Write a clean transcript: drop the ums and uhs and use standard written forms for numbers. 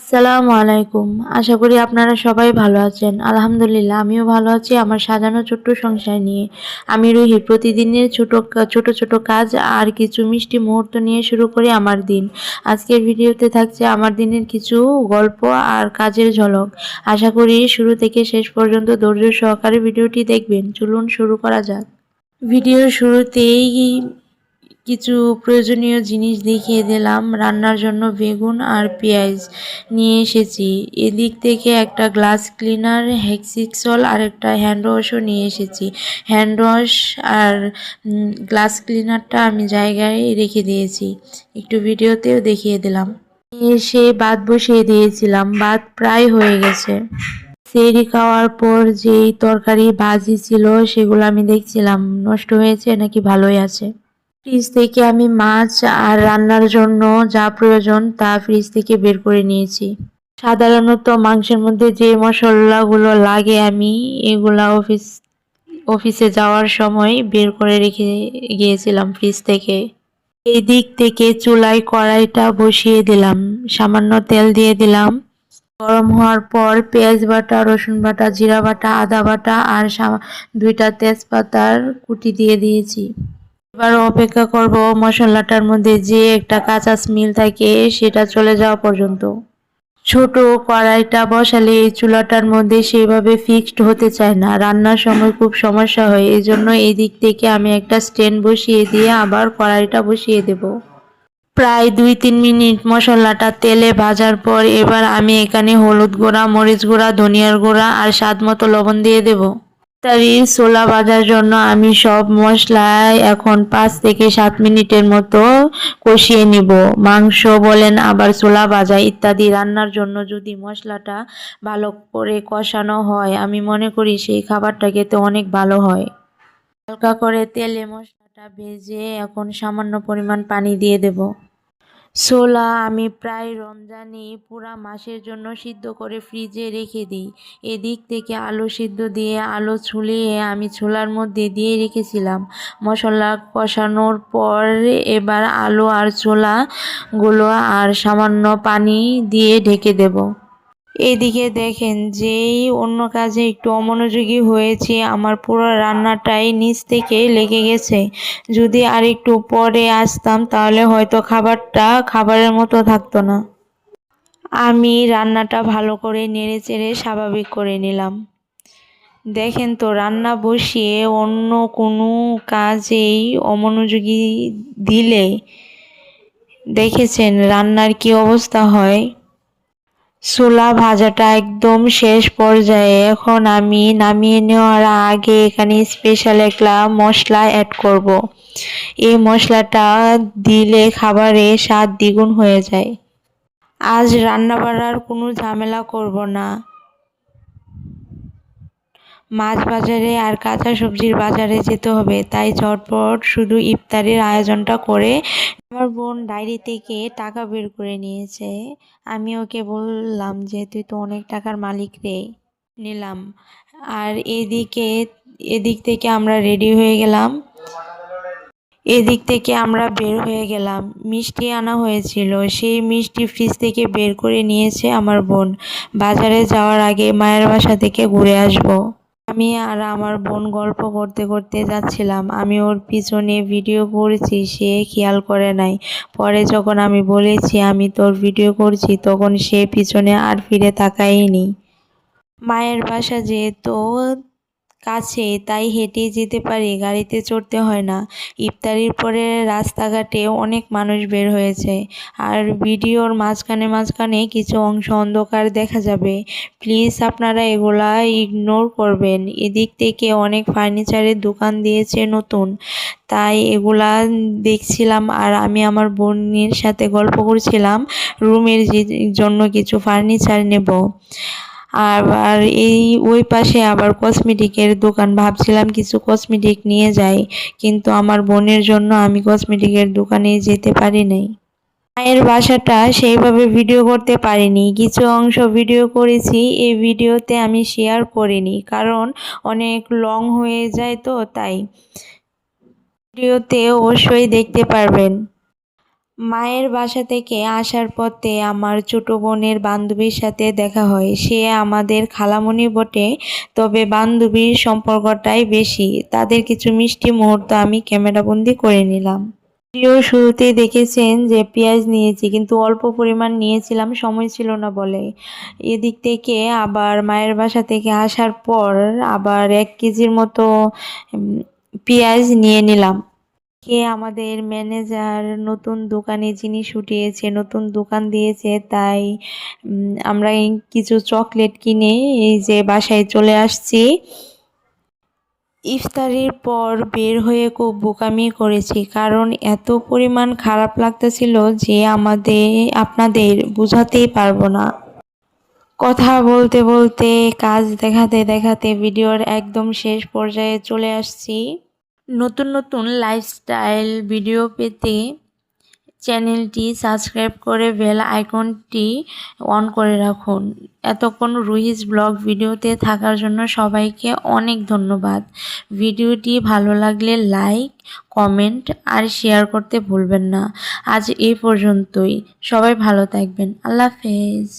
আসসালামু আলাইকুম। আশা করি আপনারা সবাই ভালো আছেন। আলহামদুলিল্লাহ আমিও ভালো আছি আমার সাজানো ছোট্ট সংসার নিয়ে। আমি রুহি প্রতিদিনের ছোট ছোট কাজ আর কিছু মিষ্টি মুহূর্ত নিয়ে শুরু করি আমার দিন। আজকের ভিডিওতে থাকছে আমার দিনের কিছু গল্প আর কাজের ঝলক। আশা করি শুরু থেকে শেষ পর্যন্ত ধৈর্য সহকারে ভিডিওটি দেখবেন। চলুন শুরু করা যাক। ভিডিওর শুরুতেই কিছু প্রয়োজনীয় জিনিস দেখিয়ে দিলাম। রান্নার জন্য বেগুন আর পেঁয়াজ নিয়ে এসেছি। এদিক থেকে একটা গ্লাস ক্লিনার, হেক্সিক্সল আর একটা হ্যান্ড ওয়াশও নিয়ে এসেছি। হ্যান্ড ওয়াশ আর গ্লাস ক্লিনারটা আমি জায়গায় রেখে দিয়েছি, একটু ভিডিওতেও দেখিয়ে দিলাম। এসে ভাত বসিয়ে দিয়েছিলাম, ভাত প্রায় হয়ে গেছে। সেহরি খাওয়ার পর যেই তরকারি ভাজি ছিল সেগুলো আমি দেখছিলাম নষ্ট হয়েছে নাকি ভালোই আছে। ফ্রিজ থেকে আমি মাছ আর রান্নার জন্য যা প্রয়োজন তা ফ্রিজ থেকে বের করে নিয়েছি। সাধারণত মাংসের মধ্যে যে মশলাগুলো লাগে আমি এগুলা অফিসে যাওয়ার সময় বের করে রেখে গিয়েছিলাম ফ্রিজ থেকে। এই দিক থেকে চুলায় কড়াইটা বসিয়ে দিলাম, সামান্য তেল দিয়ে দিলাম। গরম হওয়ার পর পেঁয়াজ বাটা, রসুন বাটা, জিরা বাটা, আদা বাটা আর দুইটা তেজপাতার কুটি দিয়ে দিয়েছি। এবার অপেক্ষা করব মশলাটার মধ্যে যে একটা কাঁচা স্মেল থাকে সেটা চলে যাওয়া পর্যন্ত। ছোট কড়াইটা বসালে এই চুলাটার মধ্যে সেইভাবে ফিক্সড হতে চায় না, রান্নার সময় খুব সমস্যা হয়। এই জন্য এই দিক থেকে আমি একটা স্ট্যান্ড বসিয়ে দিয়ে আবার কড়াইটা বসিয়ে দেব। প্রায় 2-3 মিনিট মশলাটা তেলে ভাজার পর এবার আমি এখানে হলুদ গুঁড়া, মরিচ গুঁড়া, ধনিয়ার গুঁড়া আর স্বাদ মতো লবণ দিয়ে দেব। ইফতারির ছোলা ভাজার জন্য আমি সব মশলায় এখন 5 থেকে 7 মিনিটের মতো কষিয়ে নিব। মাংস বলেন আবার ছোলা ভাজা ইত্যাদি রান্নার জন্য যদি মশলাটা ভালো করে কষানো হয় আমি মনে করি সেই খাবারটা খেতে অনেক ভালো হয়। হালকা করে তেলে মশলাটা ভেজে এখন সামান্য পরিমাণ পানি দিয়ে দেব। ছোলা আমি প্রায় রমজানে পুরা মাসের জন্য সিদ্ধ করে ফ্রিজে রেখে দিই। এদিক থেকে আলু সিদ্ধ দিয়ে আলু ছুলিয়ে আমি ছোলার মধ্যে দিয়ে রেখেছিলাম। মশলা কষানোর পর এবার আলু আর ছোলাগুলো আর সামান্য পানি দিয়ে ঢেকে দেব। এদিকে দেখেন যেই অন্য কাজে একটু অমনোযোগী হয়েছি আমার পুরো রান্নাটাই নিচ থেকে লেগে গেছে। যদি আর একটু পরে আসতাম তাহলে হয়তো খাবারটা খাবারের মতো থাকতো না। আমি রান্নাটা ভালো করে নেড়ে চেড়ে স্বাভাবিক করে নিলাম। দেখেন তো রান্না বসিয়ে অন্য কোনো কাজেই অমনোযোগী দিলে দেখেছেন রান্নার কি অবস্থা হয়। ছোলা ভাজাটা একদম শেষ পর্যায়ে, এখন আমি নামিয়ে নেওয়ার আগে এখানে স্পেশাল একটা মশলা অ্যাড করব। এই মশলাটা দিলে খাবারের স্বাদ দ্বিগুণ হয়ে যায়। আজ রান্না বাড়ার কোনো ঝামেলা করব না। মাছ বাজারে আর কাঁচা সবজির বাজারে যেতে হবে, তাই ঝটপট শুধু ইফতারির আয়োজনটা করে। আমার বোন ডায়েরি থেকে টাকা বের করে নিয়েছে। আমি ওকে বললাম যে তুই তো অনেক টাকার মালিক রে, নিলাম। আর এদিক থেকে আমরা রেডি হয়ে গেলাম, এদিক থেকে আমরা বের হয়ে গেলাম। মিষ্টি আনা হয়েছিল, সেই মিষ্টি ফ্রিজ থেকে বের করে নিয়েছে আমার বোন। বাজারে যাওয়ার আগে মায়ের বাসা থেকে ঘুরে আসবো। আমি আর আমার বোন গল্প করতে করতে যাচ্ছিলাম। আমি ওর পিছনে ভিডিও করছি, সে খেয়াল করে নাই। পরে যখন আমি বলেছি আমি তোর ভিডিও করছি তখন সে পিছনে আর ফিরে তাকায়নি। মায়ের বাসা যেহেতু কাছে তাই হেঁটে যেতে পারি, গাড়িতে চড়তে হয় না। ইফতারির পরে রাস্তাঘাটে অনেক মানুষ বের হয়েছে আর ভিডিওর মাঝখানে কিছু অংশ অন্ধকার দেখা যাবে। প্লিজ আপনারা এগুলা ইগনোর করবেন। এদিক থেকে অনেক ফার্নিচারের দোকান দিয়েছে নতুন, তাই এগুলা দেখছিলাম আর আমি আমার বোনের সাথে গল্প করছিলাম রুমের জন্য কিছু ফার্নিচার নেব। আবার ওই পাশে আবার কসমেটিকের দোকান, ভাবছিলাম কিছু কসমেটিক নিয়ে যাই, কিন্তু আমার বোনের জন্য আমি কসমেটিকের দোকানে যেতে পারি নাই। মায়ের বাসাটা সেইভাবে ভিডিও করতে পারিনি, কিছু অংশ ভিডিও করেছি। এই ভিডিওতে আমি শেয়ার করিনি কারণ অনেক লং হয়ে যায়, তো তাই ভিডিওতে অবশ্যই দেখতে পারবেন। মায়ের বাসা থেকে আসার পথে আমার ছোট বোনের বান্ধবীর সাথে দেখা হয়। সে আমাদের খালামণি বটে, তবে বান্ধবীর সম্পর্কটাই বেশি। তাদের কিছু মিষ্টি মুহূর্ত আমি ক্যামেরাবন্দি করে নিলাম। ভিডিও শুরুতেই দেখেছেন যে পেঁয়াজ নিয়েছি, কিন্তু অল্প পরিমাণ নিয়েছিলাম, সময় ছিল না বলে। এদিক থেকে আবার মায়ের বাসা থেকে আসার পর আবার 1 কেজির মতো পেঁয়াজ নিয়ে নিলাম। কে আমাদের ম্যানেজার নতুন দোকানে জিনিস উঠিয়েছে, নতুন দোকান দিয়েছে, তাই আমরা কিছু চকলেট কিনে এই যে বাসায় চলে আসছি। ইফতারির পর বের হয়ে খুব বোকামি করেছি, কারণ এত পরিমাণ খারাপ লাগতেছিল যে আপনাদের বোঝাতেই পারবো না। কথা বলতে বলতে কাজ দেখাতে দেখাতে ভিডিওর একদম শেষ পর্যায়ে চলে আসছি। নতুন নতুন লাইফস্টাইল ভিডিও পেতে চ্যানেলটি সাবস্ক্রাইব করে বেল আইকনটি অন করে রাখুন। এতক্ষণ রুহিস ব্লগ ভিডিওতে থাকার জন্য সবাইকে অনেক ধন্যবাদ। ভিডিওটি ভালো লাগলে লাইক, কমেন্ট আর শেয়ার করতে ভুলবেন না। আজ এই পর্যন্তই। সবাই ভালো থাকবেন। আল্লাহ হাফেজ।